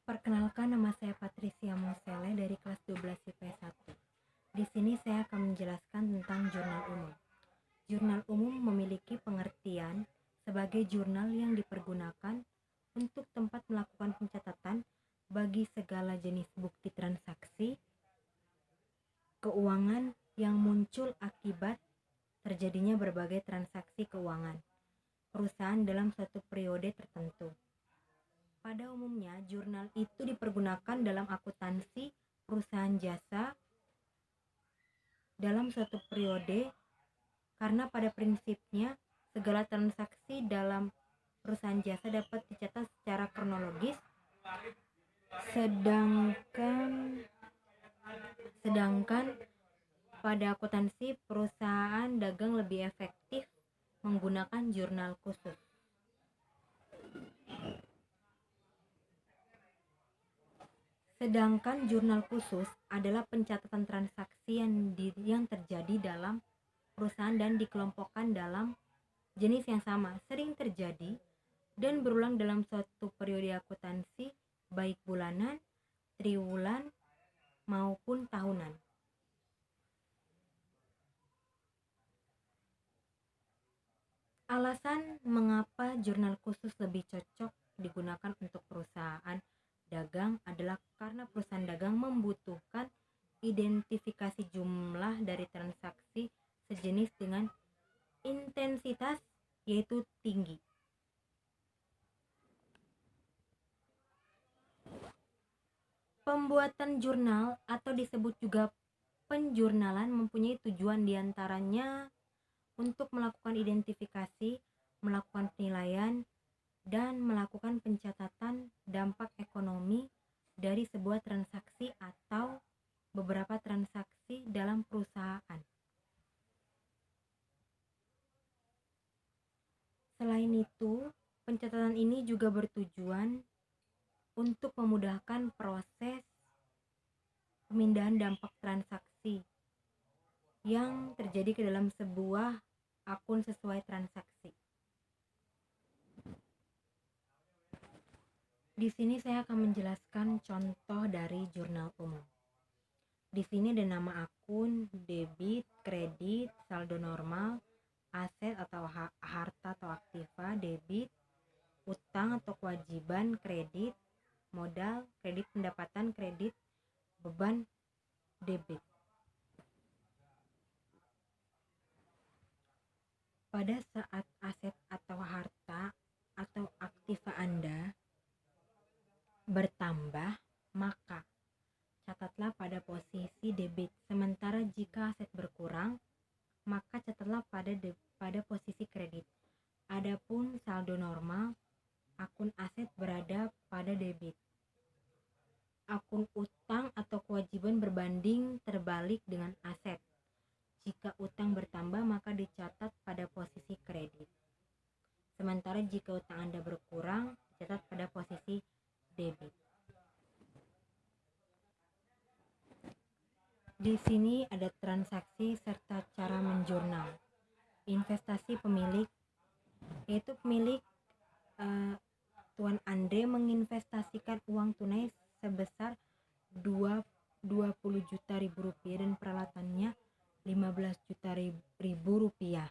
Perkenalkan, nama saya Patricia Mosele dari kelas 12 IPS 1. Di sini saya akan menjelaskan tentang jurnal umum. Jurnal umum memiliki pengertian sebagai jurnal yang dipergunakan untuk tempat melakukan pencatatan bagi segala jenis bukti transaksi keuangan yang muncul akibat terjadinya berbagai transaksi keuangan perusahaan dalam suatu periode tertentu. Pada umumnya, jurnal itu dipergunakan dalam akuntansi perusahaan jasa dalam suatu periode karena pada prinsipnya segala transaksi dalam perusahaan jasa dapat dicatat secara kronologis, sedangkan pada akuntansi perusahaan dagang lebih efektif menggunakan jurnal khusus. Sedangkan jurnal khusus adalah pencatatan transaksi yang terjadi dalam perusahaan dan dikelompokkan dalam jenis yang sama, sering terjadi dan berulang dalam suatu periode akuntansi, baik bulanan, triwulan, maupun tahunan. Alasan mengapa jurnal khusus lebih cocok digunakan untuk perusahaan dagang adalah karena perusahaan dagang membutuhkan identifikasi jumlah dari transaksi sejenis dengan intensitas yaitu tinggi. Pembuatan jurnal atau disebut juga penjurnalan mempunyai tujuan diantaranya untuk melakukan identifikasi, melakukan penilaian, dan melakukan pencatatan dampak ekonomi dari sebuah transaksi atau beberapa transaksi dalam perusahaan. Selain itu, pencatatan ini juga bertujuan untuk memudahkan proses pemindahan dampak transaksi yang terjadi ke dalam sebuah akun sesuai transaksi. Di sini saya akan menjelaskan contoh dari jurnal umum. Di sini ada nama akun, debit, kredit, saldo normal, aset atau harta atau aktiva, debit, utang atau kewajiban, kredit, modal, kredit pendapatan, kredit, beban, debit. Pada saat aset atau harta atau aktiva Anda bertambah, maka catatlah pada posisi debit. Sementara jika aset berkurang, maka catatlah pada posisi kredit. Adapun saldo normal, akun aset berada pada debit. Akun utang atau kewajiban berbanding terbalik dengan aset. Jika utang bertambah, maka dicatat pada posisi kredit. Sementara jika utang Anda berkurang, dicatat pada posisi debit. Di sini ada transaksi serta cara menjurnal. Investasi pemilik, yaitu pemilik Tuan Andre menginvestasikan uang tunai sebesar 20 juta ribu rupiah dan peralatannya 15 juta ribu rupiah.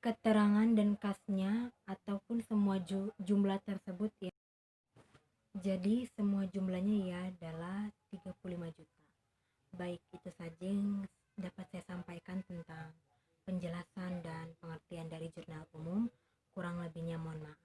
Keterangan dan kasnya ataupun semua jumlah tersebut ya. Jadi semua jumlahnya ya adalah 35 juta. Baik, itu saja yang dapat saya sampaikan tentang penjelasan dan pengertian dari jurnal umum. Kurang lebihnya mohon maaf.